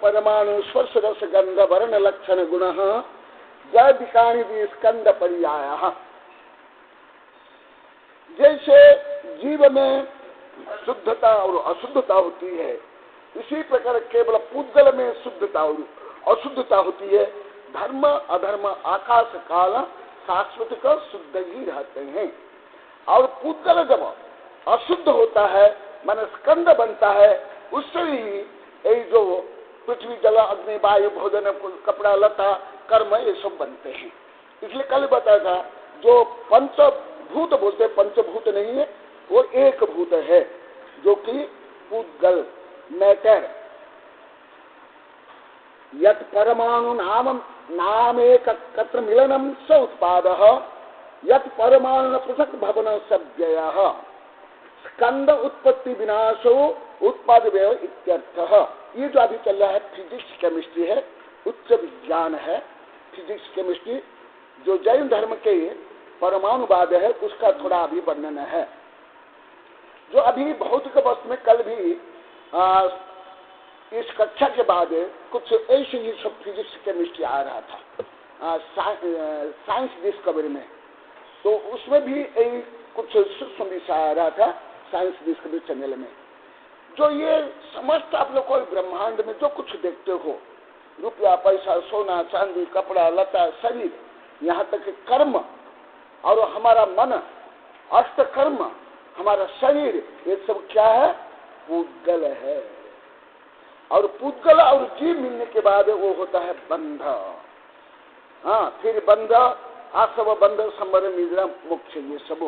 परमाणु स्पर्श रस गंध वर्ण लक्षण गुण जैविकाणी स्कंद पर्याय। जैसे जीव में शुद्धता और अशुद्धता होती है, इसी प्रकार केवल पूतगल में शुद्धता और अशुद्धता होती है। धर्म अधर्म आकाश काल शाश्वत शुद्ध ही रहते हैं। और पूतगल जब अशुद्ध होता है, मन स्कंद बनता है, उससे ही यही जो पृथ्वी जल अग्नि वायु भोजन कपड़ा लता कर्म ये सब बनते हैं। इसलिए कल बताया था, जो पंचभूत बोलते, पंचभूत नहीं है, वो एक भूत है, जो कि पूतगल मैटर। यत परमाणु नाम एक कत्र मिलनम स उत्पाद यत परमाणु पृथक भवन सव्यय स्कंद उत्पत्ति विनाशो उत्पाद व्यय इत्यर्थः। ये जो अभी चल रहा है फिजिक्स केमिस्ट्री है, उच्च विज्ञान है फिजिक्स केमिस्ट्री, जो जैन धर्म के परमाणुवाद है उसका थोड़ा अभी वर्णन है। जो अभी भौतिक वस्तु में कल भी इस कक्षा के बाद कुछ ऐसे ही सब फिजिक्स केमिस्ट्री आ रहा था साइंस डिस्कवरी में, तो उसमें भी कुछ सूक्ष्म विषय आ रहा था साइंस डिस्कवरी चैनल में। जो ये समस्त आप लोग को ब्रह्मांड में जो कुछ देखते हो, रुपया पैसा सोना चांदी कपड़ा लता शरीर, यहाँ तक कर्म और हमारा मन अष्ट कर्म हमारा शरीर, ये सब क्या है? पूतगल है। और पूतगल और जीव मिलने के बाद वो होता है बंध। हाँ, फिर बंध आसव बंध संबर निद्रा मोक्ष, ये सब।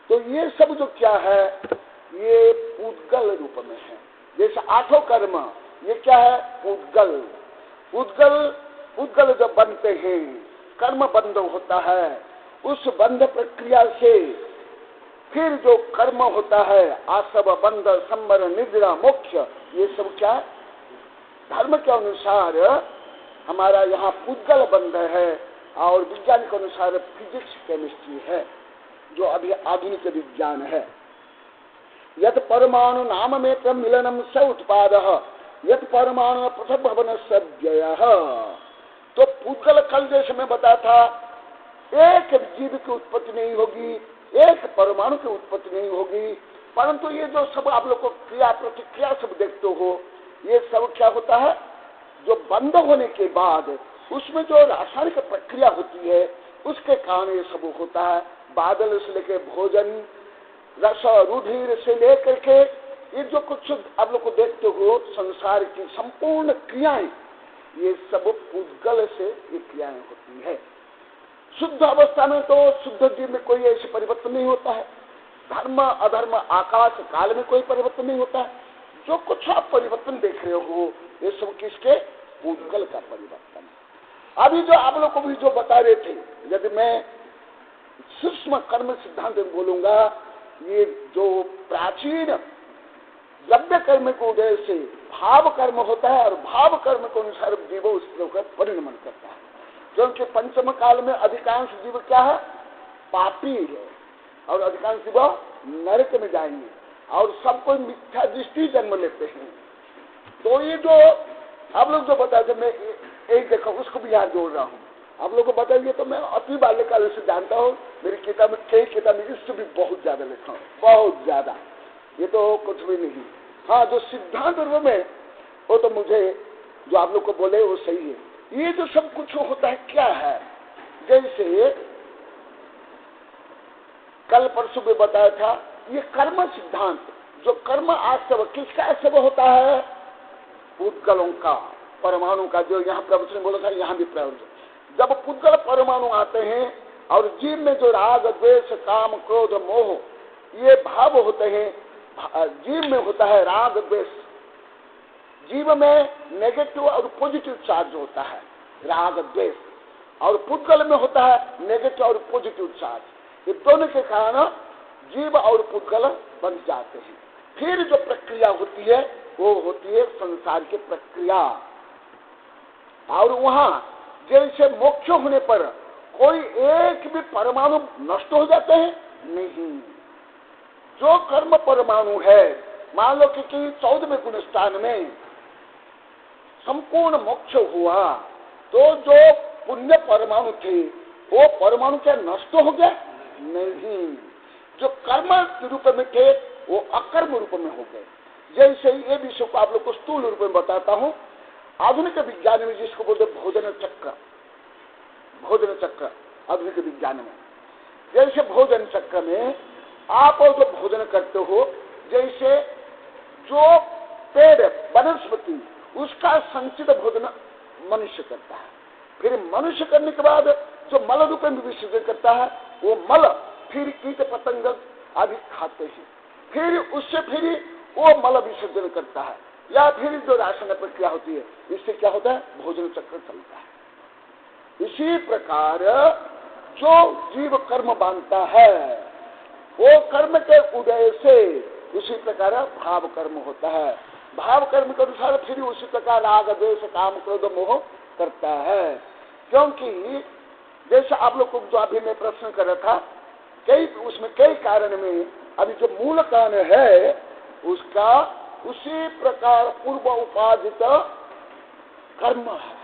तो ये सब जो क्या है, ये पूतगल रूप में है। जैसे आठों कर्म, ये क्या है? पूतगल। पूतगल जब बनते हैं, कर्म बंध होता है, उस बंध प्रक्रिया से फिर जो कर्म होता है आसव बंध संबर निद्रा मोक्ष, ये सब क्या है? धर्म के अनुसार हमारा यहाँ पूतगल बंध है, और विज्ञान के अनुसार फिजिक्स केमिस्ट्री है, जो अभी आधुनिक विज्ञान है। यत परमाणु नाम में मिलनम स उत्पाद यत परमाणु पृथक भवन सव्यय। तो पूतगल कल जैसे मैं बताया था, एक जीव की उत्पत्ति नहीं होगी, एक परमाणु की उत्पत्ति नहीं होगी, परंतु ये जो सब आप लोग को क्रिया प्रतिक्रिया सब देखते हो, ये सब क्या होता है? जो बंद होने के बाद उसमें जो रासायनिक प्रक्रिया होती है, उसके कारण ये सब होता है। बादल से लेकर भोजन, रस रुधिर से लेकर के ये जो कुछ आप लोग को देखते हो, संसार की संपूर्ण क्रियाएं, ये सब पूतगल से ये क्रियाएं होती है। शुद्ध अवस्था में तो शुद्ध जीव में कोई ऐसे परिवर्तन नहीं होता है। धर्म अधर्म आकाश काल में कोई परिवर्तन नहीं होता है। जो कुछ आप परिवर्तन देख रहे हो, ये सब किसके? पूतगल का परिवर्तन। अभी जो आप लोग को भी जो बता रहे थे, यदि मैं सूक्ष्म कर्म सिद्धांत में बोलूंगा, ये जो प्राचीन द्रव्य कर्म के उदय से भाव कर्म होता है, और भाव कर्म के अनुसार जीव उसका परिणमन करता है। क्योंकि पंचम काल में अधिकांश जीव क्या है? पापी है, और अधिकांश जीव नरक में जाएंगे, और सब कोई मिथ्या दृष्टि जन्म लेते हैं। तो ये जो आप लोग जो बताए थे, मैं एक देखा उसको भी यहाँ जोड़ रहा हूँ। आप लोग को बताइए तो मैं अति बाल्यकाल से जानता हूँ, मेरी किताब में कई किताब में इससे भी बहुत ज्यादा लिखा हूँ, बहुत ज्यादा, ये तो कुछ भी नहीं। हाँ, जो सिद्धांत रूप में वो तो मुझे जो आप लोग को बोले वो सही है। ये जो सब कुछ होता है क्या है? जैसे कल परसों में बताया था, ये कर्म सिद्धांत, जो कर्म आसव, किसका आसव होता है? पूतगलों का, परमाणु का। जो यहाँ प्रवचन बोला था, यहाँ भी प्रवचन। जब पूतगल परमाणु आते हैं और जीव में जो राग द्वेष काम क्रोध मोह ये भाव होते हैं, जीव में होता है राग द्वेष। जीव में नेगेटिव और पॉजिटिव चार्ज होता है, राग द्वेष, और पूतगल में होता है नेगेटिव और पॉजिटिव चार्ज। ये दोनों के कारण जीव और पूतगल बन जाते हैं। फिर जो प्रक्रिया होती है वो होती है संसार की प्रक्रिया। और वहां जैसे मोक्ष होने पर कोई एक भी परमाणु नष्ट हो जाते हैं? नहीं। जो कर्म परमाणु है, मान लो कि 14वें गुण स्थान में संपूर्ण मोक्ष हुआ तो जो पुण्य परमाणु थे वो परमाणु क्या नष्ट हो गया? नहीं, जो कर्म रूप में थे वो अकर्म रूप में हो गए। जैसे ये विषय को आप लोग को स्थूल रूप में बताता हूँ। आधुनिक विज्ञान में जिसको बोलते भोजन चक्र, भोजन चक्र आधुनिक विज्ञान में, जैसे भोजन चक्र में आप जो भोजन करते हो, जैसे जो पेड़ वनस्पति उसका संचित भोजन मनुष्य करता है, फिर मनुष्य करने के बाद जो मल रूप में विसर्जन करता है वो मल फिर कीट पतंग आदि खाते हैं, फिर उससे फिर वो मल विसर्जन करता है, या फिर जो राशन प्रक्रिया होती है इससे क्या होता है? भोजन चक्र चलता है। इसी प्रकार जो जीव कर्म बांधता है वो कर्म के उदय से उसी प्रकार भाव कर्म होता है। भाव कर्म के अनुसार फिर उसी प्रकार राग द्वेष काम क्रोध मोह करता है। क्योंकि जैसे आप लोग को जो अभी मैं प्रश्न कर रहा था, उसमें कई कारण में अभी जो मूल कारण है उसका उसी प्रकार पूर्व उपादित कर्म है।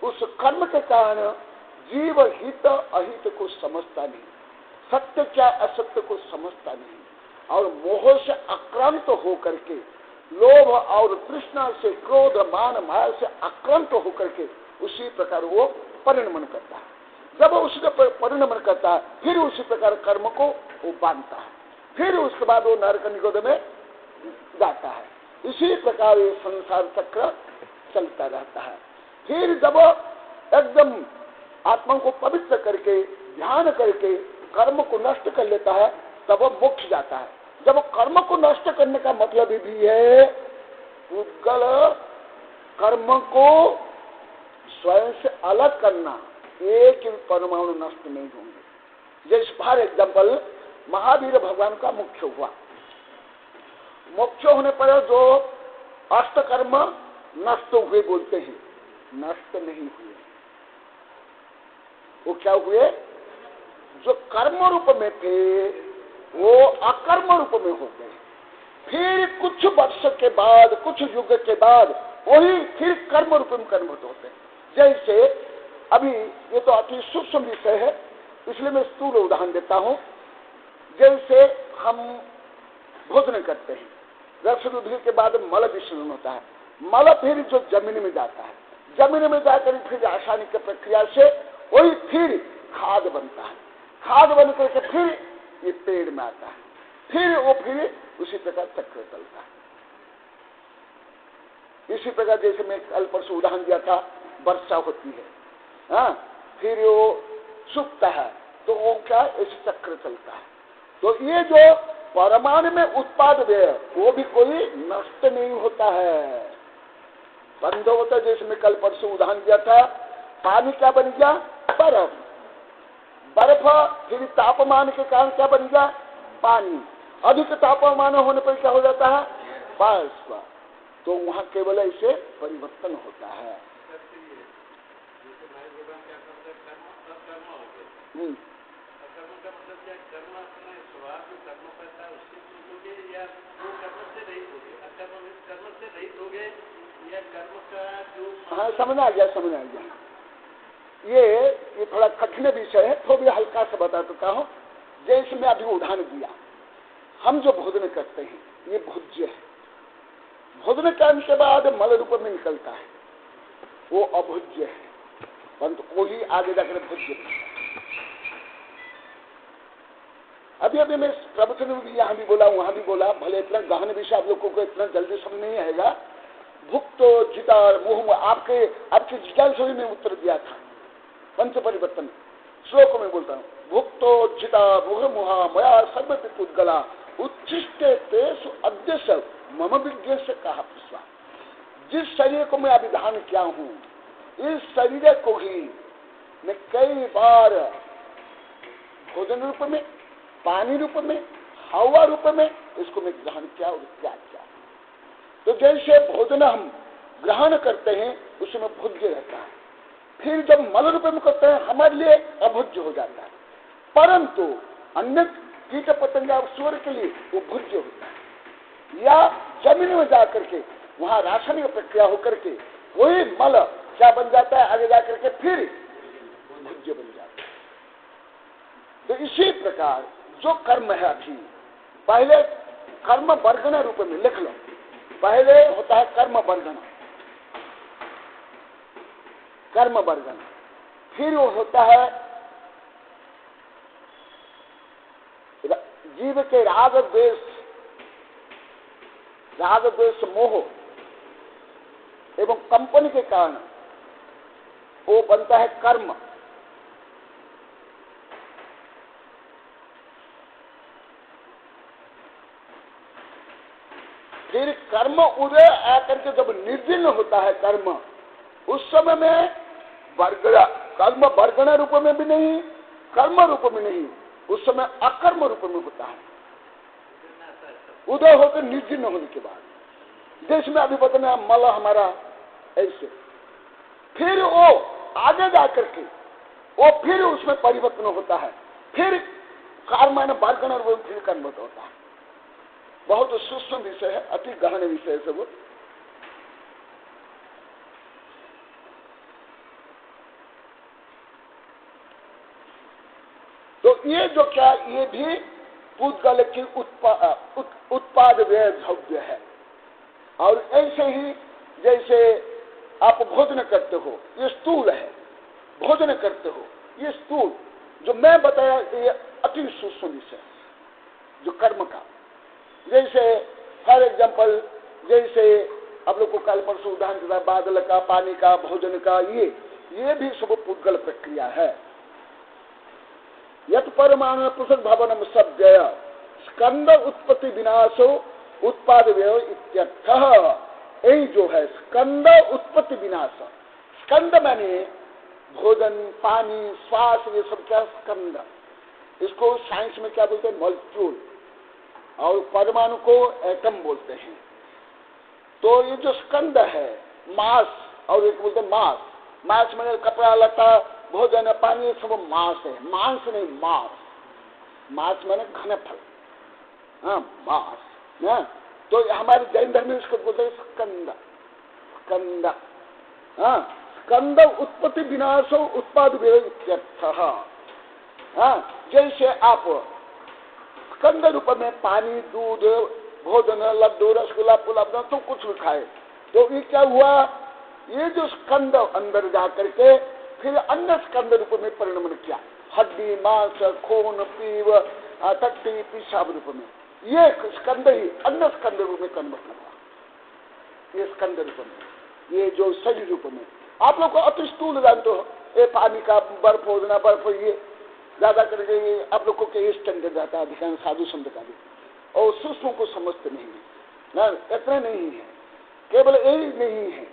उस कर्म के कारण जीव हित अहित को समझता नहीं, सत्य क्या असत्य को समझता नहीं, और मोह से आक्रांत होकर के, लोभ और तृष्णा से, क्रोध मान माया से आक्रांत होकर के उसी प्रकार वो परिणमन करता है। जब उसका परिणमन करता है फिर उसी प्रकार कर्म को वो बांधता है, फिर उसके बाद वो नरक निगोद में जाता है। इसी प्रकार ये संसार चक्र चलता रहता है। फिर जब एकदम आत्मा को पवित्र करके ध्यान करके कर्म को नष्ट कर लेता है तब वो मोक्ष जाता है। जब कर्म को नष्ट करने का मतलब भी है पुद्गल कर्म को स्वयं से अलग करना, एक परमाणु नष्ट नहीं होंगे। जैसे फॉर एग्जाम्पल महावीर भगवान का मोक्ष हुआ, मोक्ष होने पर जो अष्टकर्म नष्ट हुए बोलते हैं, नष्ट नहीं हुए। वो क्या हुए? जो कर्म रूप में थे वो अकर्म रूप में हो गए। फिर कुछ वर्ष के बाद, कुछ युग के बाद वही फिर कर्म रूप में कन्वर्ट होते हैं। जैसे अभी ये तो अति सूक्ष्म विषय है इसलिए मैं स्थूल उदाहरण देता हूँ। जैसे हम भोजन करते हैं, रस रुधिर के बाद मल विसर्जन होता है, मल फिर जो जमीन में जाता है, जमीन में जाकर फिर रासायनिक प्रक्रिया से वही फिर खाद बनता है, खाद बन करके फिर ये पेड़ में आता है, फिर वो फिर उसी प्रकार चक्र चलता है। इसी प्रकार जैसे मैं कल परसों उदाहरण दिया था, वर्षा होती है, हाँ, फिर वो सूखता है तो वो क्या ऐसे चक्र चलता है। तो ये जो परमाणु में उत्पाद है वो भी कोई नष्ट नहीं होता है, बंद होता है। जैसे मैं कल परसों उदाहरण दिया था, पानी क्या बन गया? बर्फ। बर्फ फिर तापमान के कारण क्या बन गया? पानी। अधिक तापमान होने पर क्या हो जाता है? बाष्प। तो वहां केवल ऐसे परिवर्तन होता है। हाँ, समझ आ गया, समझ आ गया। ये थोड़ा कठिन विषय है, तो भी हल्का सा बता चुका हूँ। जैसे मैं अभी उदाहरण दिया, हम जो भोजन करते हैं ये भोज्य है, भोजन करने के बाद मल रूप में निकलता है वो अभोज्य है, परंतु कोई आगे जाकर भोज्य है। अभी अभी मैं प्रवचन में भी यहाँ भी बोला वहां भी बोला, भले इतना गहन विषय आप लोगों को इतना जल्दी समझ नहीं आएगा। भुक्तो जिता मोह, आपके जिज्ञासा में उत्तर दिया था पंच परिवर्तन श्लोक में बोलता हूँ। भुक्तो जिता मोह मोहा मया सर्वपित उद्गला उच्छिष्टे तेसु अद्य मम विज्ञ से कहा पुष्पा। जिस शरीर को मैं अभिधान किया हूँ, इस शरीर को ही मैं कई बार भोजन रूप में, पानी रूप में, हवा रूप में इसको मैं ग्रहण किया और त्याग किया। तो जैसे भोजन हम ग्रहण करते हैं उसमें भोज्य रहता है, फिर जब मल रूप में करते हैं हमारे लिए अभोज्य हो जाता है, परंतु अन्य कीट पतंग और सूर्य के लिए वो भोज्य होता है। या जमीन में जाकर के वहां रासायनिक प्रक्रिया होकर के वही मल क्या बन जाता है, आगे जाकर के फिर भुज्य बन जाता है। तो इसी प्रकार जो कर्म है, अभी पहले कर्म वर्गना रूप में लिख लो, पहले होता है कर्म वर्गना, कर्म वर्गना, फिर वो होता है जीव के राग द्वेष मोह एवं कंपन के कारण वो बनता है कर्म। फिर कर्म उदय आकर के जब निर्जीर्ण होता है कर्म, उस समय में वर्गणा, कर्म वर्गणा रूप में भी नहीं, कर्म रूप में नहीं, उस समय अकर्म रूप में होता है उदय होकर निर्जीर्ण होने के बाद। देश में अभी बताना मल हमारा ऐसे, फिर वो आगे जाकर के वो फिर उसमें परिवर्तन होता है, फिर कर्म वर्गणा रूप में फिर कर्म होता है। बहुत सूक्ष्म विषय है, अति गहन विषय है सब। तो ये जो क्या, ये भी पूतगल की उत्पाद व्यय द्रव्य है। और ऐसे ही जैसे आप भोजन करते हो, ये स्थूल है, भोजन करते हो, ये स्थूल जो मैं बताया, ये अति सूक्ष्म विषय जो कर्म का। जैसे फॉर एग्जाम्पल, जैसे आप लोग को कल परसों उदाहरण दिया बादल का, पानी का, भोजन का, ये भी सब पूतगल प्रक्रिया है। यत परमाणु पृथक भवनम सद्यय स्कंद उत्पत्ति विनाशो उत्पाद व्यय इत्यर्थः। यही जो है स्कंद उत्पत्ति विनाश, स्कंद माने भोजन, पानी, श्वास, ये सब क्या स्कंद, इसको साइंस में क्या बोलते हैं, मॉलिक्यूल, और परमाणु को एटम बोलते हैं। तो ये जो स्कंद है, मास, और एक बोलते हैं मास, मास में कपड़ा लता, भोजन, पानी, ये सब मास है, मांस नहीं मास। मास माने घनफल, हाँ मास ना। तो हमारे जैन धर्म में इसको बोलते हैं स्कंद, स्कंद, हाँ स्कंद उत्पत्ति विनाशो उत्पाद व्यय इत्यर्थः। हाँ जैसे आप स्कंद रूप में पानी, दूध, भोजन, लड्डू, रसगुल्ला, पुलाव तो कुछ भी खाए, तो ये क्या हुआ, ये जो स्कंद अंदर जाकर के फिर अन्य स्कंद रूप में परिणमन किया, हड्डी, मांस, खून, पीव, टट्टी, पेशाब रूप में, ये स्कंद ही अन्य स्कंद रूप में कन्वर्ट हुआ। ये स्कंद रूप में, ये जो शरीर रूप में आप लोग को अति स्थूल जानते हो, ये पानी का बर्फ होना, बर्फ ये ज्यादा करके आप लोग को स्टैंडर्ड रहता है, अधिकांश साधु संत का भी, और सूक्ष्म को समझते नहीं है ना, इतने नहीं है, केवल यही नहीं है,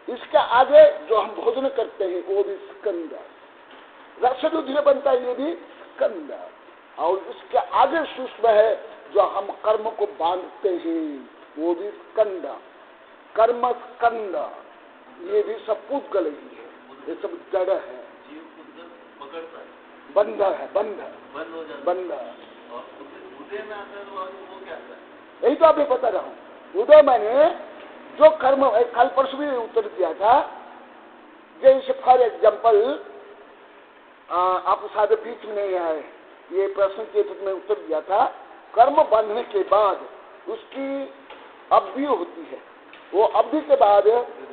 इसके आगे जो हम भोजन करते हैं वो भी स्कंद, रसदुग्ध बनता है ये भी स्कंद, और इसके आगे सूक्ष्म है जो हम कर्म को बांधते हैं वो भी स्कंद, कर्म स्कंद, ये भी सब पूतगल ही है, ये सब जड़ है, बंध है, बंध। यही तो आपने बता रहा हूँ। उदय मैंने जो कर्म, कल परसों भी उत्तर दिया था, जैसे फॉर एग्जाम्पल आप शायद बीच में नहीं आए, ये प्रश्न के में उत्तर दिया था, कर्म बांधने के बाद उसकी अवधि होती है, वो अवधि के बाद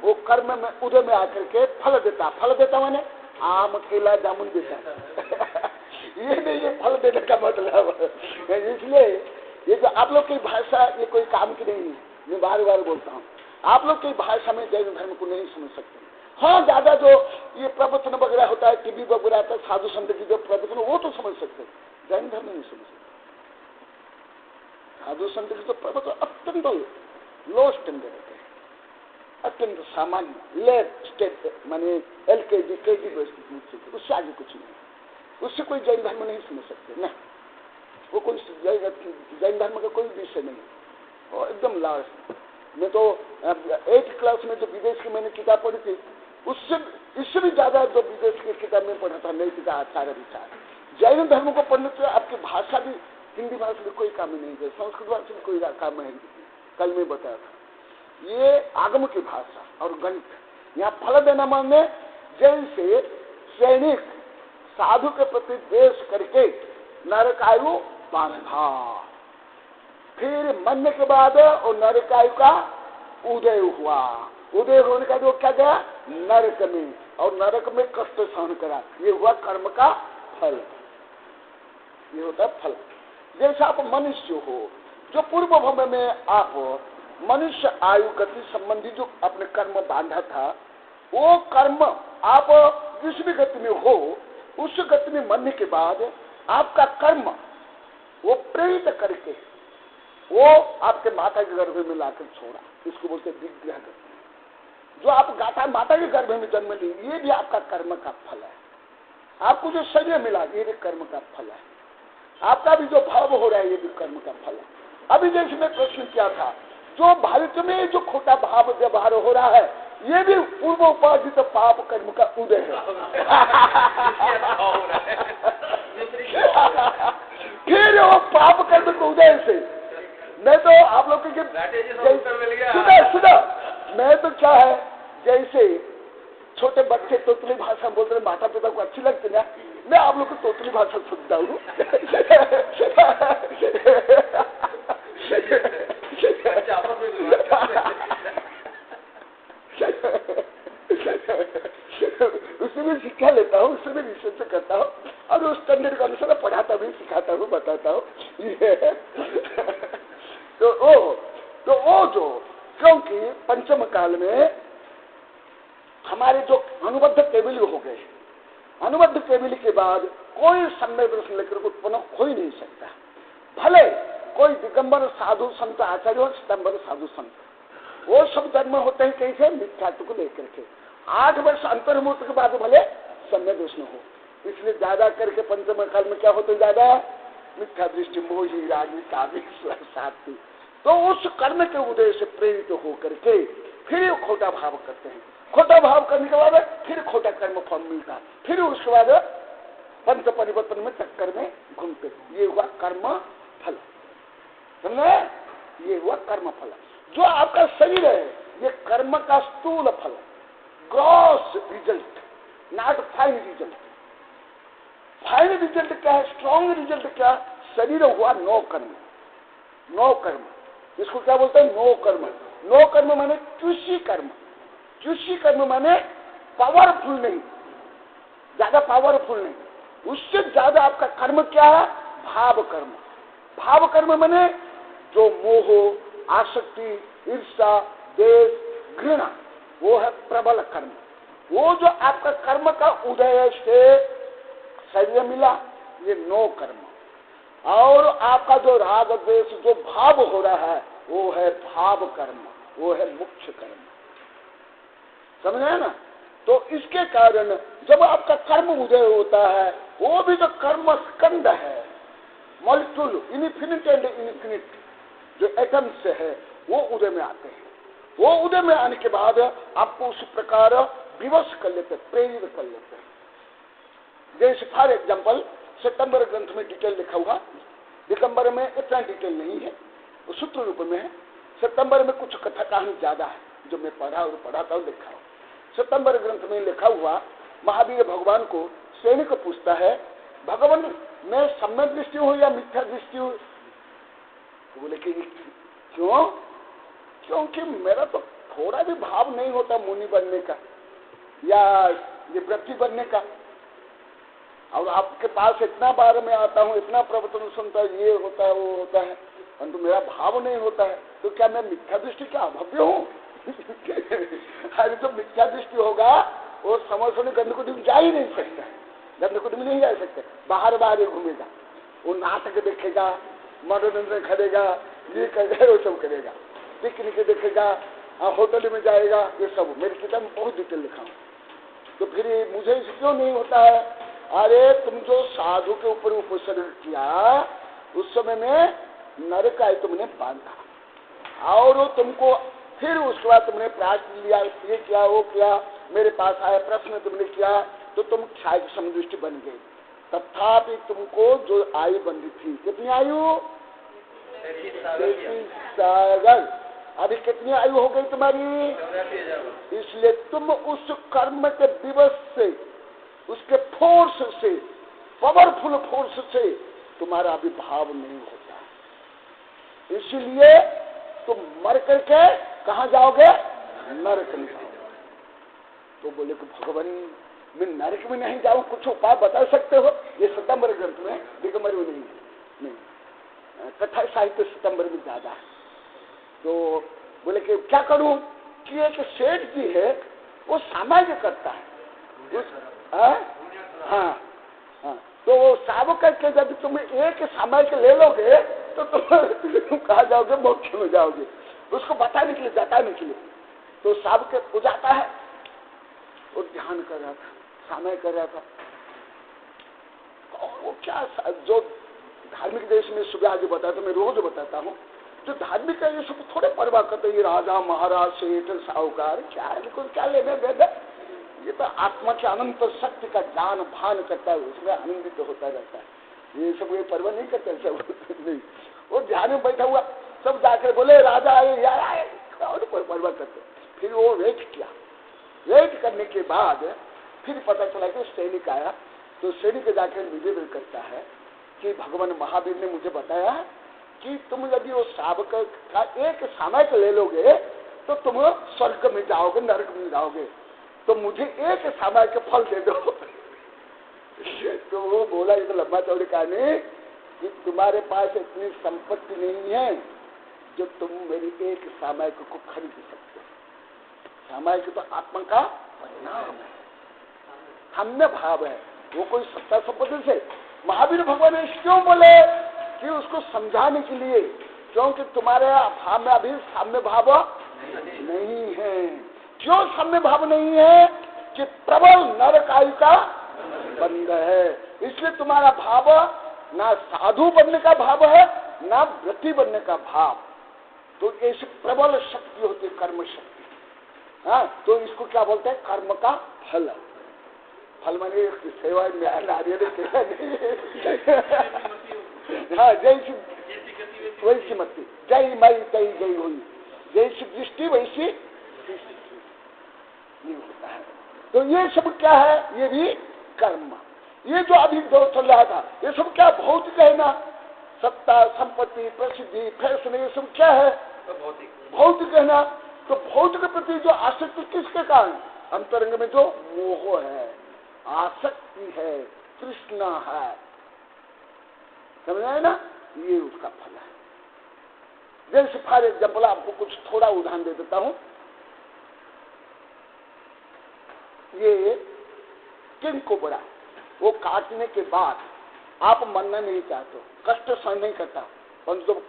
वो कर्म में उदय में आकर के फल देता माने आम, केला, जामुन देता ये नहीं, ये फल देने का मतलब। इसलिए ये जो आप लोग की भाषा, ये कोई काम की नहीं है, मैं बार बार बोलता हूँ, आप लोग की भाषा में जैन धर्म को नहीं समझ सकते। हाँ ज्यादा जो ये प्रवचन वगैरह होता है, टीवी वगैरह आता है, साधु संत की जो प्रवचन, वो तो समझ सकते, जैन धर्म नहीं समझ सकते। साधु संत की तो प्रवचन अत्यंत लो स्टैंडर्ड होते हैं, अत्यंत सामान्य लेट स्टेट, माने LKG KG उससे आगे कुछ नहीं, उससे कोई जैन धर्म नहीं समझ सकते ना, वो कोई जैन धर्म का कोई विषय नहीं, वो एकदम लास्ट। मैं तो 8th क्लास में जो विदेश की मैंने किताब पढ़ी थी, इससे भी ज्यादा जो विदेश की किताब में पढ़ा था, नैतिक आचार विचार। जैन धर्म को पढ़ने से आपकी भाषा भी, हिंदी भाषा में कोई काम नहीं है, संस्कृत भाषा में कोई काम नहीं, कल में बताया था। ये आगम की भाषा और गणित, यहाँ फल देना माने जैसे सैनिक साधु के प्रति द्वेष करके नरकायु बांधा, फिर मरने के बाद और नरकायु का उदय हुआ, उदय होने का जो क्या गया नरक में, और नरक में कष्ट सहन करा, ये हुआ कर्म का फल, ये होता है फल। जैसे आप मनुष्य हो, जो पूर्व भव में आप मनुष्य आयु गति संबंधी जो अपने कर्म बांधा था, वो कर्म आप जिस भी गति में हो, उस गति में मरने के बाद आपका कर्म वो प्रेरित करके वो आपके माता के गर्भ में लाकर छोड़ा, इसको बोलते विग्रह गति। जो आप गाता माता के गर्भ में जन्म ली, ये भी आपका कर्म का फल है। आपको जो शरीर मिला, ये भी कर्म का फल है। आपका भी जो भाव हो रहा है, ये भी कर्म का फल है। अभी जैसे मैं प्रश्न किया था, जो भारत में जो खोटा भाव व्यवहार हो रहा है, ये भी पूर्व उपार्जित तो पाप कर्म का उदय है। फिर वो पाप कर्म के उदय से मैं तो आप लोग के सुना मैं तो क्या है, जैसे छोटे बच्चे तोतली भाषा बोल रहे, माता पिता को अच्छी लगती ना, मैं आप लोग को तोतली भाषा सुनता हूँ। उससे भी शिक्षा लेता हूँ, उससे भी रिसर्च करता हूँ, और उस स्टैंडर्ड के अनुसार पढ़ाता भी, सिखाता हूँ, बताता हूँ। तो वो जो, क्योंकि पंचम काल में हमारे जो अनुबद्ध केवली हो गए, अनुबद्ध केवली के बाद कोई समय दर्शन लेकर उत्पन्न हो ही नहीं सकता। भले कोई दिगंबर साधु संत आचार्य और सितंबर साधु संत, वो सब जन्म होते हैं कैसे, मिथ्यात्व को लेकर के। 8 वर्ष अंतर्मुहूर्त के बाद भले समय दर्शन हो, इसलिए ज्यादा करके पंचम काल में क्या होते, ज्यादा मिथ्या दृष्टि, मोही, रागी, काव्य, साथी। तो उस कर्म के उदय से प्रेरित होकर के फिर खोटा भाव करते हैं। खोटा भाव करने के बाद फिर खोटा कर्म फल मिलता है, फिर उसके बाद पंच परिवर्तन में चक्कर में घूमते। ये हुआ कर्म फल, समझे? ये हुआ कर्म फल। जो आपका शरीर है, ये कर्म का स्थूल फल, gross result, not fine result. Fine result क्या है, स्ट्रॉन्ग रिजल्ट क्या? शरीर हुआ नो कर्म, नो कर्म। इसको क्या बोलते हैं, नो कर्म। नो कर्म माने चुशी कर्म। चुशी कर्म माने पावरफुल नहीं, ज्यादा पावरफुल नहीं। उससे ज्यादा आपका कर्म क्या है, भाव कर्म। भाव कर्म माने जो मोह, आसक्ति, ईर्ष्या, देश, घृणा, वो है प्रबल कर्म। वो जो आपका कर्म का उदय से शरीर मिला, ये नो कर्म। और आपका जो राग द्वेष जो भाव हो रहा है, वो है भाव कर्म, वो है मुख्य कर्म। समझे ना? तो इसके कारण जब आपका कर्म उदय होता है, वो भी जो कर्म स्कंद है, मॉलिक्यूल, इनफिनिट एंड इनफिनिट जो एटम्स है, वो उदय में आते हैं। वो उदय में आने के बाद आपको उस प्रकार विवश कर लेते, प्रेरित कर लेते हैं। जैसे फॉर एग्जाम्पल सितंबर ग्रंथ में डिटेल लिखा हुआ, दिगंबर में इतना डिटेल नहीं है, वो सूत्र रूप में है। सितंबर में कुछ कथा कहानी ज्यादा है, जो मैं पढ़ा और पढ़ाता हूँ, लिखा हूँ। सितंबर ग्रंथ में लिखा हुआ, महावीर भगवान को सैनिक पूछता है, भगवान मैं सम्यक दृष्टि हूँ या मिथ्या दृष्टि हूँ? तो बोले कि क्यों? क्योंकि मेरा तो थोड़ा भी भाव नहीं होता मुनि बनने का या ये व्रती बनने का, और आपके पास इतना बार में आता हूँ, इतना प्रवचन सुनता है, ये होता है, वो होता है, परंतु मेरा भाव नहीं होता है। तो क्या मैं मिथ्या दृष्टि का अभव्य हूँ? अरे जो मिथ्या दृष्टि होगा, वो समझने गंधकुटी में जा ही नहीं सकता, गंधकुटी में नहीं जा सकते, बाहर बाहर ही घूमेगा, वो नाटक देखेगा, मनोरंजन करेगा, ये करेगा, वो सब करेगा, पिकनिक देखेगा, होटल में जाएगा, ये सब मेरी किताब में बहुत डिटेल लिखा हूँ। तो फिर मुझे क्यों नहीं होता है? अरे तुम जो साधु के ऊपर उपसर्ग किया, उस समय में नरक आए तुमने बांधा, और तुमको फिर उसके बाद तुमने प्रयास लिया, ये किया, वो किया, मेरे पास आया प्रश्न तुमने किया, तो तुम क्षाय समदृष्टि बन गई। तथापि तुमको जो आयु बंधी थी, कितनी आयु? 33 साल। अभी कितनी आयु हो गई तुम्हारी? इसलिए तुम उस कर्म के दिवस से, उसके फोर्स से, पावरफुल फोर्स से तुम्हारा अभी भाव नहीं होता। इसलिए तुम मर करके कहाँ जाओगे? नरक में जाओगे। तो बोले कि भगवान मैं नरक में नहीं जाऊं, कुछ उपाय बता सकते हो? ये सितंबर ग्रंथ में, दिगंबर में नहीं, कथा साहित्य सितंबर में ज्यादा है। तो बोले कि क्या करूं कि एक सेठ जी है, वो सामान्य करता है हाँ, तो वो साव करके जब तुम एक सामाजिक ले लोगे तो तुम कहा जाओगे? मोक्ष में जाओगे। उसको बताने के लिए, जताने के लिए। तो साव के बुझाता है और ध्यान कर रहा था, समय कर रहा था। और वो क्या जो धार्मिक देश में सुबह आज बताता, मैं रोज बताता हूँ, जो धार्मिक है ये सब थोड़े परवाह करते, ये राजा महाराज सेठ साहूकार क्या है, क्या लेने देना। ये तो आत्मा के अनंत शक्ति का ज्ञान भान करता है, उसमें आनंदित तो होता रहता है। ये सब ये परवाह नहीं करते सब नहीं। वो ध्यान में बैठा हुआ, सब जाकर बोले राजा आए यार आए, और कोई परवाह करते। फिर वो वेट किया, वेट करने के बाद फिर पता चला कि सैनिक आया। तो सैनिक जाकर निवेदन करता है कि भगवान महावीर ने मुझे बताया कि तुम यदि वो सावक का एक सामयिक ले लोगे तो तुम स्वर्ग में जाओगे, नरक में जाओगे, तो मुझे एक सामयिक फल दे दो। तो वो बोला, ये तो लंबा चौड़ी कहानी, कि तुम्हारे पास इतनी संपत्ति नहीं है जो तुम मेरी एक सामयिक को खरीद सकते। सामयिक तो आत्मा का परिणाम है, हमने भाव है, वो कोई सत्ता संपत्ति से। महावीर भगवान ने क्यों बोले कि उसको समझाने के लिए, क्योंकि तुम्हारे भाव में अभी साम्य भाव नहीं है। क्यों साम्य भाव नहीं है? कि प्रबल नरक आयु का बंध है। इसलिए तुम्हारा भाव ना साधु बनने का भाव है, ना व्रती बनने का भाव। तो ऐसी प्रबल शक्ति होती है, कर्म शक्ति। हाँ, तो इसको क्या बोलते हैं? कर्म का फल। फल माने सेवा में नारियल सेवा नहीं। हाँ, जैसी वैसी मती, जय मई तई गई हुई, जैसी दृष्टि वैसी ये होता है। तो ये सब क्या है? ये भी कर्म। ये जो अभी दौर चल रहा था, ये सब क्या भौतिक है ना? सत्ता, संपत्ति, प्रसिद्धि, फैशन, ये सब क्या है? भौतिक है ना? तो भौतिक प्रति जो आसक्ति किसके कारण? अंतरंग में जो मोह है, आसक्ति है, तृष्णा है, समझ आए ना? ये उसका फल है। जैसे फॉर एग्जाम्पल आपको कुछ थोड़ा उदाहरण दे देता हूं। ये किंग को बड़ा, वो काटने के बाद आप मरना नहीं चाहते, कष्ट सहन नहीं करता, परंतु जब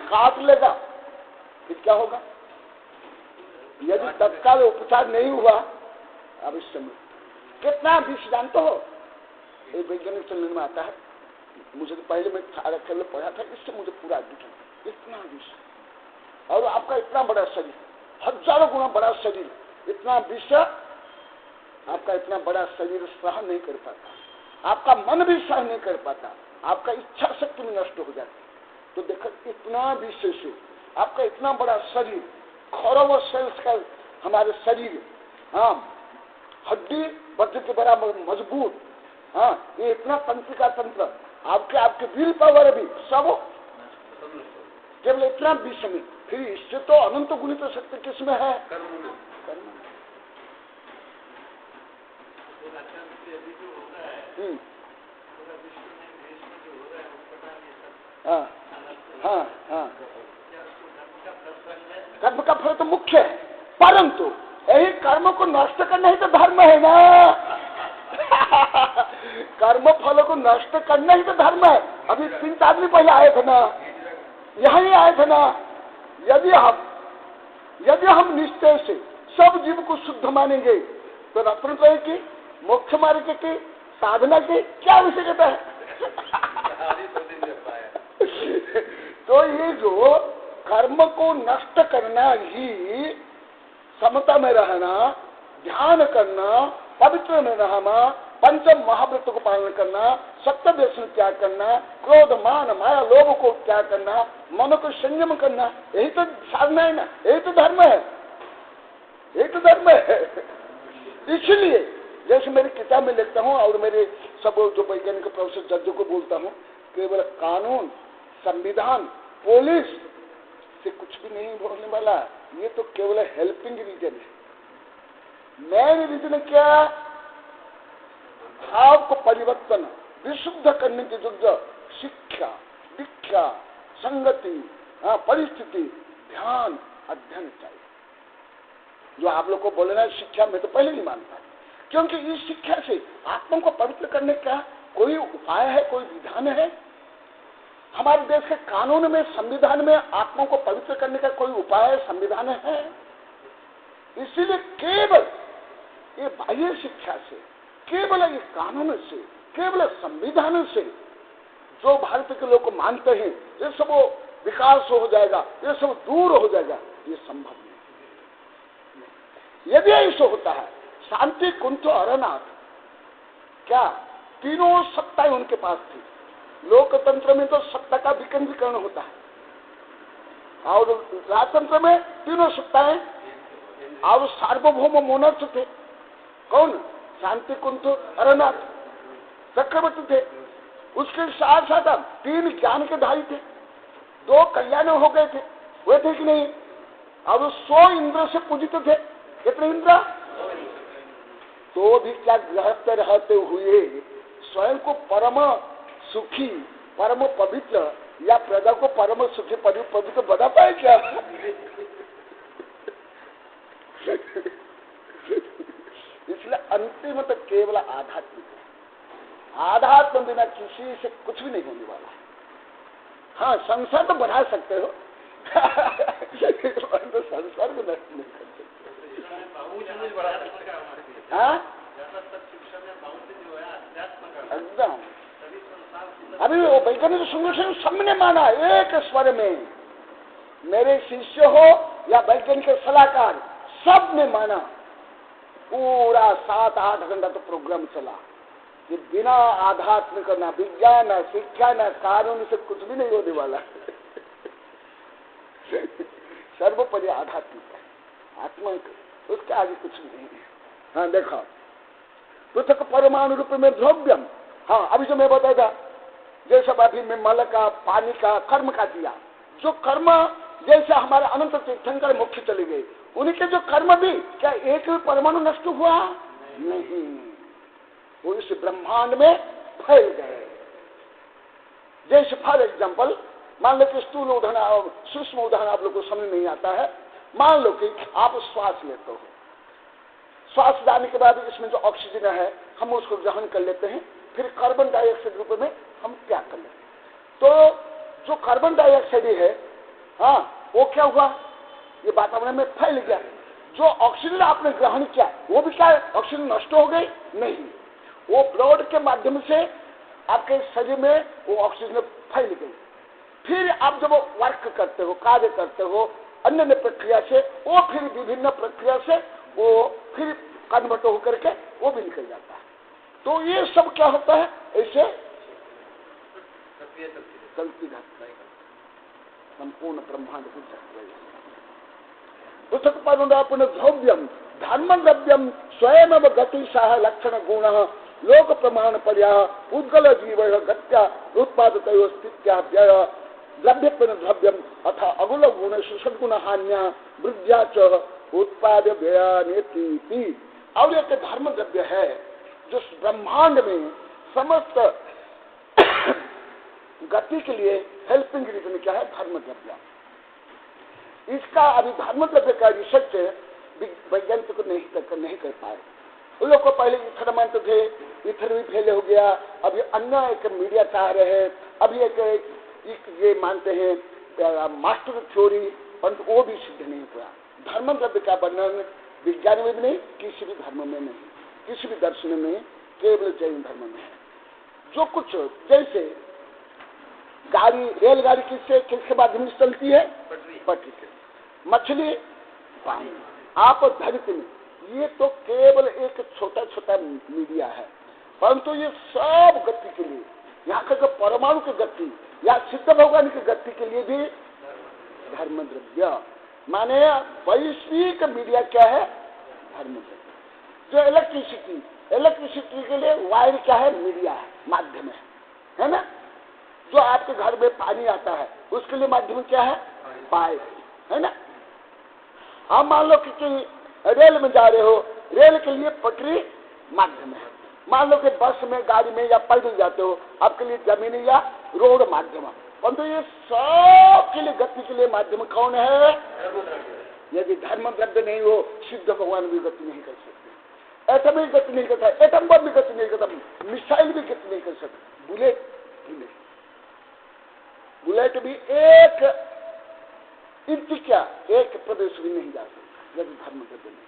काट लेगा फिर क्या होगा? यदि तत्काल उपचार नहीं हुआ, अब इस समय कितना विष जानते हो? एक वैज्ञानिक चलने में आता है, मुझे तो पहले मैं पढ़ा था, इससे मुझे पूरा दिखा, इतना विष। और आपका इतना बड़ा शरीर, हजारों गुना बड़ा शरीर, इतना विष आपका इतना बड़ा शरीर सहन नहीं कर पाता, आपका मन भी सहन नहीं कर पाता, आपका इच्छा शक्ति में नष्ट हो जाती। तो देखो इतना विष से आपका इतना बड़ा शरीर, खरबों सेल्स का हमारे शरीर, हाँ, हड्डी वज्र के बराबर मजबूत, हाँ, ये इतना तंत्र का तंत्र, आपके विल पावर भी सब केवल इतना विष में। फिर इससे तो अनंत गुणित शक्ति किसमें है? कर्म। हाँ हाँ हाँ, कर्म का फल तो मुख्य है, परंतु यही कर्म को नष्ट करना ही तो धर्म है ना। कर्म फल को नष्ट करना ही तो धर्म है। अभी 3 आदमी पहले आए थे ना, यहाँ ही आए थे ना। यदि हम निश्चय से सब जीव को शुद्ध मानेंगे तो रत्न कहे कि मोक्ष मार्ग की साधना की क्या आवश्यकता है? तो ये जो कर्म को नष्ट करना ही, समता में रहना, ध्यान करना, पवित्र में रहना, पंच महाव्रत को पालन करना, सत्य व्यसन त्याग करना, क्रोध मान माया लोभ को त्याग करना, मन को संयम करना, यही तो साधना है ना, यही तो धर्म है, यही तो धर्म है। इसलिए जैसे मेरी किताब में लिखता हूँ और मेरे सब जो वैज्ञानिक प्रोफेसर जजों को बोलता हूँ, केवल कानून, संविधान, पुलिस से कुछ भी नहीं बोलने वाला, ये तो केवल हेल्पिंग रीजन है। मेन रीजन क्या? भाव को परिवर्तन, विशुद्ध करने की जो शिक्षा, दीक्षा, संगति, परिस्थिति, ध्यान, अध्ययन चाहिए। जो आप लोग को बोलना शिक्षा में तो पहले नहीं मानता, क्योंकि इस शिक्षा से आत्मा को पवित्र करने का कोई उपाय है, कोई विधान है? हमारे देश के कानून में, संविधान में आत्मा को पवित्र करने का कोई उपाय, संविधान है? इसीलिए केवल ये बाह्य शिक्षा से, केवल ये कानून से, केवल संविधान से जो भारत के लोग को मानते हैं ये सब विकास हो जाएगा, ये सब दूर हो जाएगा, ये संभव नहीं। यदि ऐसा होता है, शांति कुंठ अरनाथ, क्या तीनों सत्ताएं उनके पास थी। लोकतंत्र में तो सत्ता का विकेंद्रीकरण होता है, और राजतंत्र में तीनों सत्ताएं, और सार्वभौम मोनर्च थे। कौन? शांति कुंठ अरनाथ चक्रवर्ती थे। उसके साथ साथ 3 ज्ञान के धारी थे, 2 कल्याण हो गए थे, वे थे कि नहीं? और 100 इंद्र से पूजित थे। कितने इंद्र? तो भी क्या गृहस्थ रहते हुए स्वयं को परम सुखी, परम पवित्र या प्रजा को परम सुखी पवित्र बना पाए क्या? इसलिए अंतिम तो केवल आध्यात्मिक है। आध्यात्म बिना किसी से कुछ भी नहीं होने वाला है। हाँ, संसार तो बना सकते हो, तो संसार को नष्ट नहीं कर सकते। हाँ, एकदम। अभी वो वैज्ञानिक संगठन सबने माना एक स्वर में, मेरे शिष्य हो या वैज्ञानिक सलाहकार, सब ने माना। पूरा 7-8 घंटा तो प्रोग्राम चला कि बिना आध्यात्मिक ना विज्ञान, ना शिक्षा, ना कानून से कुछ भी नहीं होने वाला। सर्वोपरि आध्यात्मिक है, आत्मा, उसके आगे कुछ नहीं है। हाँ देखो, पृथक परमाणु रूप में द्रव्यम। हाँ, अभी जो मैं बताया था, जैसा अभी मैं मल का, पानी का, कर्म का दिया, जो कर्म जैसे हमारे अनंत तीर्थंकर मुख्य चले गए, उनके जो कर्म भी क्या एक भी परमाणु नष्ट हुआ नहीं, वो इस ब्रह्मांड में फैल गए। जैसे फॉर एग्जाम्पल, मान लो कि स्थूल उदाहरण, सूक्ष्म उदाहरण आप लोग को समझ नहीं आता है। मान लो कि आप श्वास लेते हो, श्वास डालने के बाद इसमें जो ऑक्सीजन है हम उसको ग्रहण कर लेते हैं, फिर कार्बन डाइऑक्साइड रूप में हम त्याग कर लेते हैं। तो जो कार्बन डाइऑक्साइड है, हाँ, वो क्या हुआ? ये वातावरण में फैल गया। जो ऑक्सीजन आपने ग्रहण किया वो भी क्या ऑक्सीजन नष्ट हो गई? नहीं, वो ब्लड के माध्यम से आपके शरीर में वो ऑक्सीजन फैल गई। फिर आप जब वर्क करते हो, कार्य करते हो अन्य अन्य प्रक्रिया से, वो फिर विभिन्न प्रक्रिया से वो फिर कन्वर्ट होकर के वो भी निकल जाता है। तो ये सब क्या होता है? ऐसे चलती रहती है, संपूर्ण ब्रह्मांड की चक्र। पृथक परुणापुन द्रव्यम धर्म द्रव्यम स्वयं गतिशाह लक्षण गुण लोक प्रमाण पर्या उद्गल जीव गत्या उत्पादत स्थित्या व्यय द्रव्यपन द्रव्यम अथा अगुल गुण सुषदगुण हान्या वृद्ध्या च उत्पाद व्यय। और एक धर्म द्रव्य है जो ब्रह्मांड में समस्त गति के लिए हेल्पिंग रीजन क्या है? धर्म द्रव्य। इसका अभी धर्म द्रव्य का रिसर्च वैज्ञानिक को नहीं कर पाए। उन लोग को पहले इथर मानते थे, इथर भी फेल हो गया। अभी अन्य एक मीडिया चाह रहे हैं, अभी एक ये मानते हैं मास्टर थ्योरी, परंतु वो भी सिद्ध नहीं हुआ। धर्म द्रव्य का वर्णन विज्ञान में भी नहीं, किसी भी धर्म में नहीं, किसी भी दर्शन में नहीं, केवल जैन धर्म में है। जो कुछ जैसे गाड़ी, रेलगाड़ी किसके माध्यम से चलती है? पटरी से। मछली पानी, आप धरती में, ये तो केवल एक छोटा छोटा मीडिया है। परंतु ये सब गति के लिए, यहाँ का परमाणु की गति या सिद्ध भगवान की गति के लिए भी धर्म द्रव्य, माने वैश्विक मीडिया क्या है? धर्म द्रव्य। जो इलेक्ट्रिसिटी के लिए वायर क्या है? मीडिया है, माध्यम है ना। जो आपके घर में पानी आता है उसके लिए माध्यम क्या है? पाइप है ना। आप मान लो कि रेल में जा रहे हो, रेल के लिए पटरी माध्यम है। मान लो कि बस में, गाड़ी में या पैदल जाते हो, आपके लिए जमीनी या रोड माध्यम है। परंतु ये सब के लिए गति के लिए माध्यम कौन है? यदि धर्म द्रव्य नहीं हो, सिद्ध भगवान भी गति नहीं कर सकते, एटम भी गति नहीं करता, एटम बम भी गति नहीं करता, मिसाइल भी गति नहीं कर सकते, बुलेट भी नहीं। बुलेट भी एक इंच क्या, एक प्रदेश भी नहीं जा सकता यदि धर्म द्रव्य नहीं।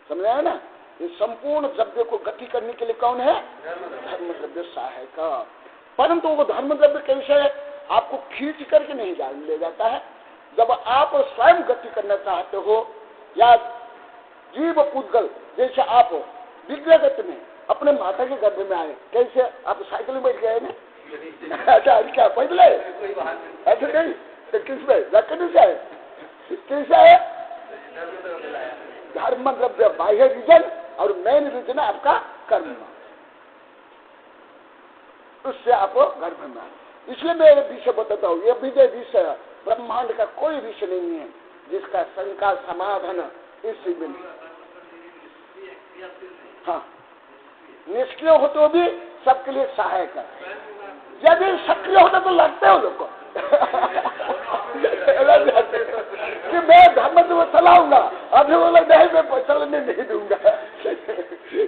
समझ आया ना। ये संपूर्ण द्रव्य को गति करने के लिए कौन है? धर्म द्रव्य सहायक। परंतु वो धर्म द्रव्य कैसे आपको खींच करके नहीं ले जाता है। जब आप स्वयं गति करना चाहते हो या जीव पुद्गल, जैसे आप विग्रह गति में अपने माता के गर्भ में आए, कैसे आप साइकिल में बैठ गए ना? अच्छा, क्या पैदल है? ऐसे नहीं तो किस में लकड़ी से आए? कैसे है? धर्म द्रव्य बाह्य रीजन और मेन रीजन है आपका कर्म, उससे आप गर्भ में आए। इसलिए मैं विषय बताता हूँ, ये विजय विषय ब्रह्मांड का कोई विषय नहीं है जिसका शंका समाधान इस में नहीं। हाँ, निष्क्रिय हो तो भी सबके लिए सहायक है। यदि सक्रिय होता तो लगते हो लोग को कि मैं धर्म को चलाऊंगा, अभी वो लोग नहीं, मैं चलने नहीं दूंगा।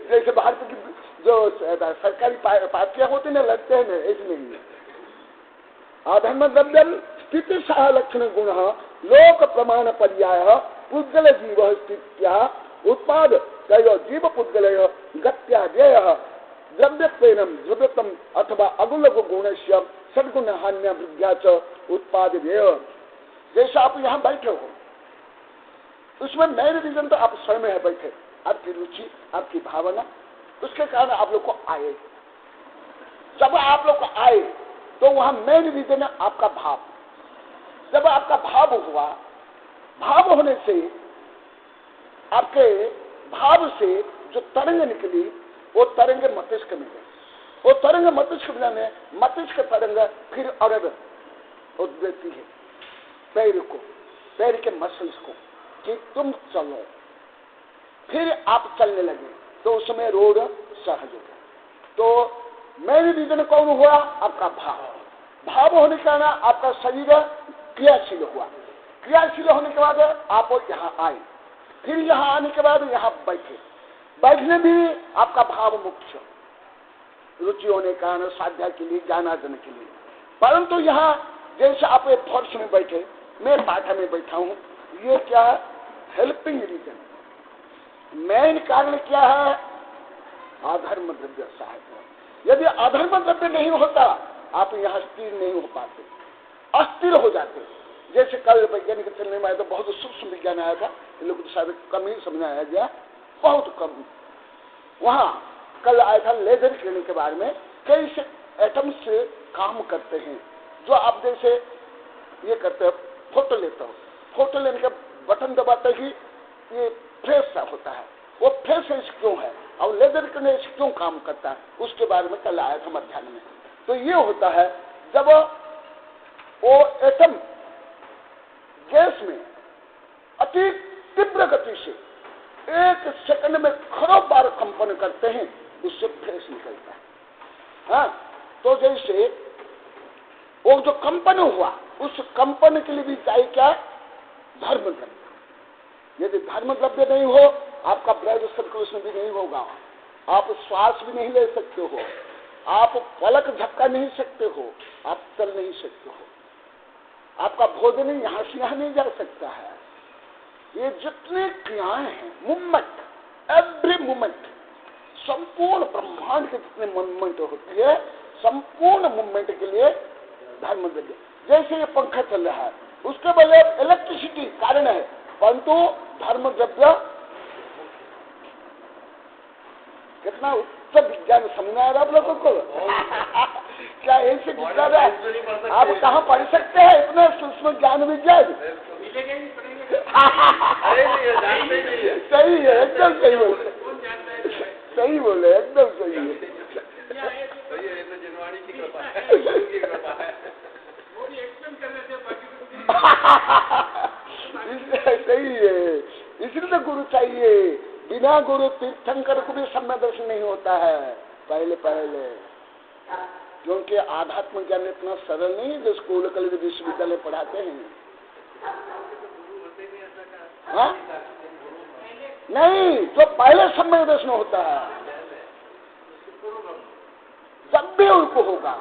जैसे भारत की जो सरकारी पार्टियां होती ना, लगते हैं ना, ऐसे नहीं है। अधर्म द्रव्यम स्थिति सह लक्षण गुण लोक प्रमाण पर्याय पुद्गल जीव स्थित्या उत्पाद जीव पुद्गल गत्याजय द्रव्यत्वेन द्रव्यतम अथवा अगुलक गुणस्य सद्गुण हान्य वृद्ध्या च उत्पादव्यय। जैसे आप यहाँ बैठे हो, उसमें मेन रीजन तो आप स्वयं है बैठे, आपकी रुचि, आपकी भावना, उसके कारण आप लोग को आए। जब आप लोग को आए तो वहां मेन रीजन है आपका भाव। जब आपका भाव हुआ, भाव होने से आपके भाव से जो तरंग निकली वो तरंग मस्तिष्क में गई। वो तरंग मस्तिष्क में, मस्तिष्क तरंग फिर अरब उद्वेती है पैर को, पैर के मसल्स को कि तुम चलो। फिर आप चलने लगे तो उसमें रोड सहज हो गया। तो मेन रीजन कौन हुआ? आपका भाव। भाव होने के कारण आपका शरीर क्रियाशील हुआ। क्रियाशील होने के बाद आप यहाँ आए, फिर यहाँ आने के बाद यहाँ बैठे। बैठने भी आपका भाव मुख्य, रुचि होने के कारण साध्या के लिए, ज्ञानार्जन के लिए। परंतु यहाँ जैसे आप एक फर्श में बैठे, मैं पाठा में बैठा हूँ, ये क्या है? Helping reason. मेन कारण क्या है? अधर्म द्रव्य सहायक। यदि अधर्म द्रव्य नहीं होता आप यहाँ स्थिर नहीं हो पाते, अस्थिर हो जाते। जैसे कल वैज्ञानिक चलने में आया तो बहुत सूक्ष्म विज्ञान आया था, इन लोगों को शायद कम ही समझाया गया, बहुत कम। वहाँ कल आया था लेजर किरण के बारे में, कैसे एटम से काम करते हैं। जो आप जैसे ये करते हो, फोटो लेते हो, फोटो लेने का बटन दबाते ही ये फ्रेश सा होता है, वो फ्रेश क्यों है और लेजर किरण क्यों काम करता है, उसके बारे में कल आया था मध्याह्न में। तो ये होता है जब वो एटम गैस में अति तीव्र गति से एक सेकंड में खरब बार कंपन करते हैं, उससे फ्रेश निकलता है। हाँ, तो जैसे वो जो कंपन हुआ, उस कंपन के लिए भी चाहिए क्या? धर्म द्रव्य। यदि धर्म द्रव्य नहीं हो, आपका ब्लड सर्कुलेशन भी नहीं होगा, आप श्वास भी नहीं ले सकते हो, आप पलक झपका नहीं सकते हो, आप चल नहीं सकते हो, आपका भोजन यहाँ से यहाँ नहीं जा सकता है। ये जितने क्रियाएं हैं, मूवमेंट, एवरी मूवमेंट, संपूर्ण ब्रह्मांड के जितने मूवमेंट होती है, संपूर्ण मूवमेंट के लिए धर्म द्रव्य। जैसे ये पंखा चल रहा है, उसके बगैर इलेक्ट्रिसिटी कारण है, परंतु धर्म द्रव्य कितना सब विज्ञान समझ में आ रहा आप लोगों को? क्या ऐसे विज्ञान है? आप कहाँ पढ़ सकते हैं इतना सूक्ष्म ज्ञान विज्ञान? सही है, एकदम सही बोले, सही बोले, एकदम सही है। सही है, इसलिए तो गुरु चाहिए। बिना गुरु तीर्थंकर को भी सम्य दर्शन नहीं होता है पहले, क्योंकि आध्यात्म ज्ञान इतना सरल नहीं है जो स्कूल कॉलेज विश्वविद्यालय पढ़ाते हैं। हाँ? नहीं, जो पहले सम्य दर्शन होता है जब भी उनको होगा,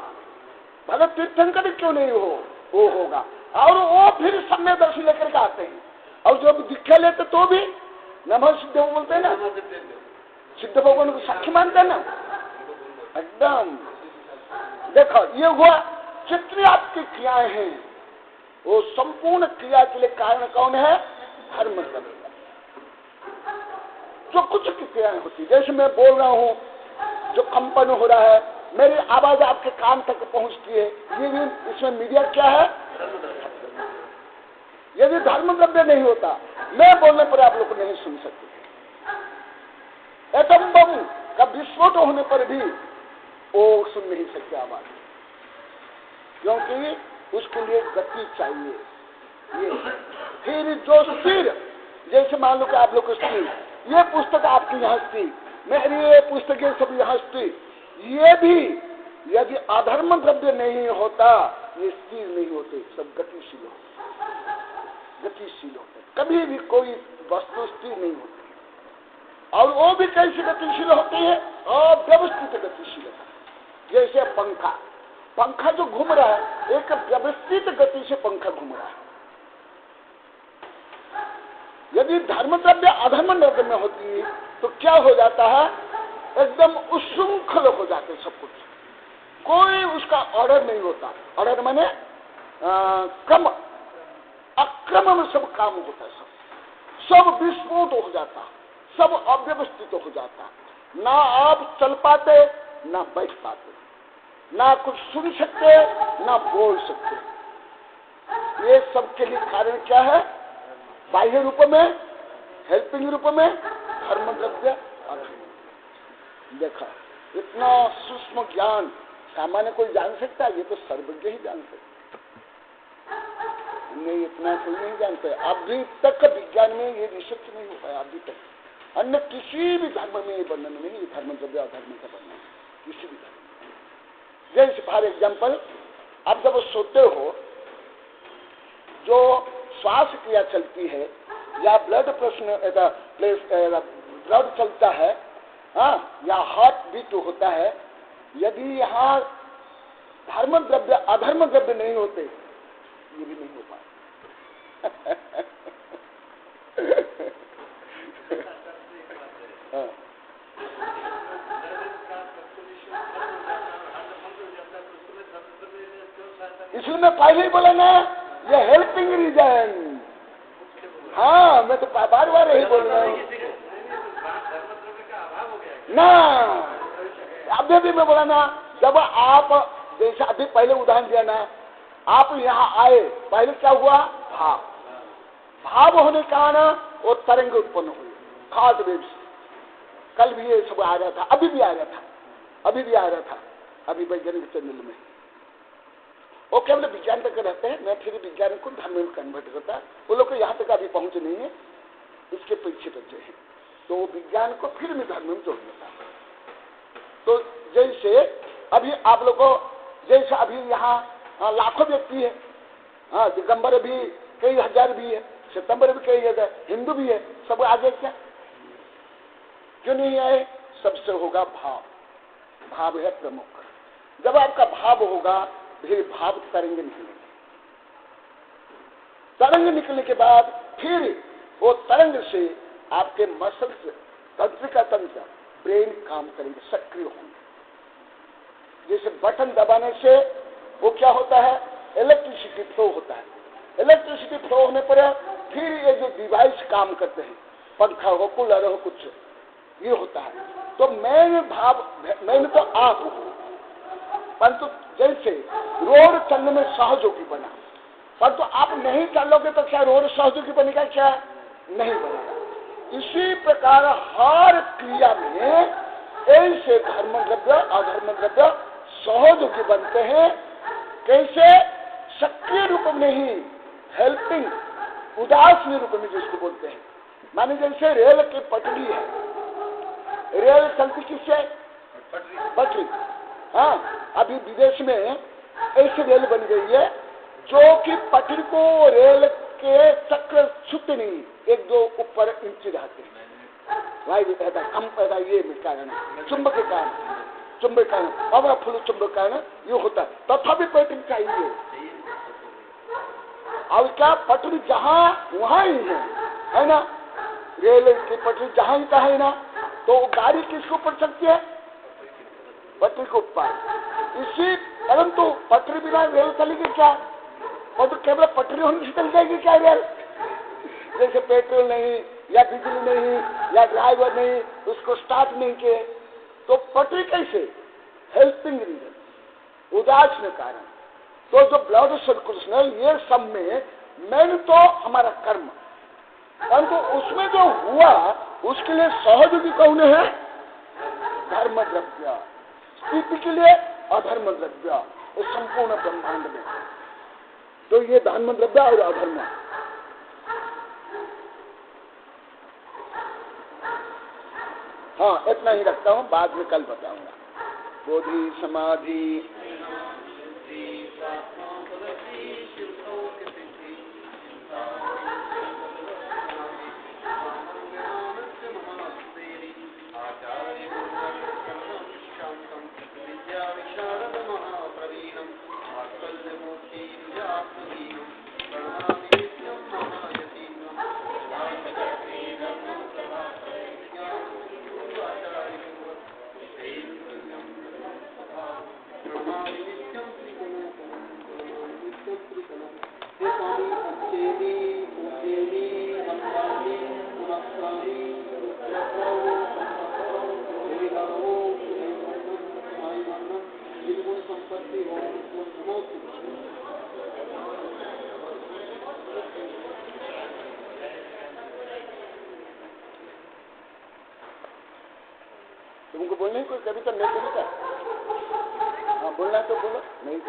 भले तीर्थंकर क्यों नहीं हो, वो होगा। और वो फिर सम्य दर्शन लेकर के आते हैं, और जो दीक्षा लेते तो भी नमः सिद्ध बोलते हैं ना, सिद्ध भगवान को साक्षी मानते हैं ना, एकदम। देखो ये हुआ, जितनी आपकी क्रियाएं हैं वो संपूर्ण क्रिया के लिए कारण कौन है? धर्म कर्म। जो कुछ की क्रियाएं होती, जैसे मैं बोल रहा हूँ, जो कंपन हो रहा है, मेरी आवाज आपके कान तक पहुंचती है, ये भी इसमें मीडिया क्या है? यदि धर्म द्रव्य नहीं होता, मैं बोलने पर आप लोग नहीं सुन सकते। एटम बम का विस्फोट होने पर भी वो सुन नहीं सकते आवाज, क्योंकि उसके लिए गति चाहिए। ये फिर जो स्थिर, जैसे मान लो कि आप लोग को स्थिर, ये पुस्तक आपकी यहाँ स्थिर, मेरी ये पुस्तकें सब यहाँ स्थिर, ये भी यदि अधर्म द्रव्य नहीं होता ये स्थिर नहीं होते, सब गतिशील होते, कभी भी कोई वस्तु स्थिर नहीं होती। और वो भी कैसे गतिशील होती है? अव्यवस्थित गतिशीलता। जैसे पंखा जो घूम रहा है, एक व्यवस्थित गति से पंखा घूम रहा है। यदि धर्म द्रव्य अधर्म द्रव्य में होती तो क्या हो जाता है? एकदम उच्छृंखल हो जाते सब कुछ, कोई उसका ऑर्डर नहीं होता। ऑर्डर माने क्रम, अक्रम में सब काम होता है, सब विस्फोट हो जाता, सब अव्यवस्थित हो जाता, ना आप चल पाते, ना बैठ पाते, ना कुछ सुन सकते, ना बोल सकते। ये सब के लिए कारण क्या है? बाह्य रूप में, हेल्पिंग रूप में धर्म द्रव्य अधर्म। देखा, इतना सूक्ष्म ज्ञान सामान्य कोई जान सकता है? ये तो सर्वज्ञ ही जान सकता, नहीं इतना कोई नहीं जानते। अभी तक विज्ञान में ये रिसर्च नहीं हो पाया, अभी तक अन्य किसी भी धर्म में ये वर्णन नहीं, धर्म द्रव्य अधर्म का वर्णन किसी भी धर्म। जैसे फॉर एग्जाम्पल, आप जब सोते हो, जो श्वास क्रिया चलती है या ब्लड ब्लड चलता है, हाँ, या हार्ट बीट होता है, यदि यहाँ धर्म द्रव्य अधर्म द्रव्य नहीं होते ये भी नहीं हो पाए। इसलिए मैं पहले ही बोला ना, ये हेल्पिंग रीजन। हाँ, मैं तो बार बार यही बोल रहा हूँ ना। अभी भी मैं बोला ना, जब आप जैसे अभी पहले उदाहरण दिया ना, आप यहाँ आए, पहले क्या हुआ? भाव होने के कारण वो तरंग उत्पन्न हुई, थॉट वेव्स। कल भी ये सब आ रहा था, अभी भी आ रहा था, अभी वैज्ञानिक चैनल में। वो केवल विज्ञान तक रहते हैं, मैं फिर विज्ञान को धर्म में कन्वर्ट करता है। वो लोग को यहाँ तक अभी पहुंच नहीं है, इसके पीछे बच्चे हैं, तो विज्ञान को फिर भी धर्म में जोड़ देता है। तो जैसे अभी आप लोग को, जैसे अभी यहाँ लाखों व्यक्ति है, हाँ, दिगंबर भी कई हजार भी है, सितंबर भी कई हजार, हिंदू भी है, सब आगे क्या क्यों नहीं आए? सबसे होगा भाव है प्रमुख। जब आपका भाव होगा, फिर भाव तरंग निकलेंगे, तरंग निकलने के बाद फिर वो तरंग से आपके मसल्स, तंत्रिका तंत्र, ब्रेन काम करेंगे, सक्रिय होंगे। जैसे बटन दबाने से वो क्या होता है? इलेक्ट्रिसिटी फ्लो होता है। इलेक्ट्रिसिटी फ्लो होने पर फिर ये जो डिवाइस काम करते हैं, पंखा हो, कूलर हो, कुछ ये होता है, तो मैं तो आप हूं, परंतु जैसे रोड चलने में सहयोगी बना, परंतु आप नहीं चलोगे तो क्या रोड सहयोगी बनेगा? क्या नहीं बनेगा। इसी प्रकार हर क्रिया में ऐसे धर्म द्रव्य अधर्म द्रव्य सहयोगी बनते हैं। कैसे? सक्रिय रूप में ही, हेल्पिंग, उदासीन रूप में जिसको बोलते हैं। माने जैसे रेल की पटरी है, रेल चलती किससे? पटरी। हाँ, अभी विदेश में ऐसी रेल बन गई है जो कि पटरी को रेल के चक्र छूते नहीं, एक दो ऊपर इंच रहते हैं। वायु पैदा, कम पैदा, ये कारण है, चुंबक के कारण, चुंबक कारण, पावरफुल चुंबक कारण ये होता है। तथापि पटरी चाहिए। अब क्या पटरी जहाँ वहां ही है ना? रेल की पटरी जहां ही का है ना, तो गाड़ी किसको ऊपर चलती है? पटरी के ऊपर। इसी परंतु पटरी बिना रेल चलेगी क्या? और तो केवल पटरी होने से चल जाएगी क्या रेल? जैसे पेट्रोल नहीं या बिजली नहीं या ड्राइवर नहीं, उसको स्टार्ट नहीं किए तो पटरी कैसे? हेल्पिंग रीजन, उदासीन कारण। तो जो ब्लड सर्कुलेशन है, ये सब में मैंने तो हमारा कर्म, परंतु उसमें जो हुआ उसके लिए सहयोगी कौन है? धर्म द्रव्य। स्थिति के लिए अधर्म द्रव्य, इस संपूर्ण ब्रह्मांड में। तो ये धर्म द्रव्य और अधर्म। हाँ, इतना ही रखता हूँ, बाद में कल बताऊंगा। बोधि समाधि तुमको बोलने कोई कविता नहीं, कविता हाँ बोलना तो बोलो, नहीं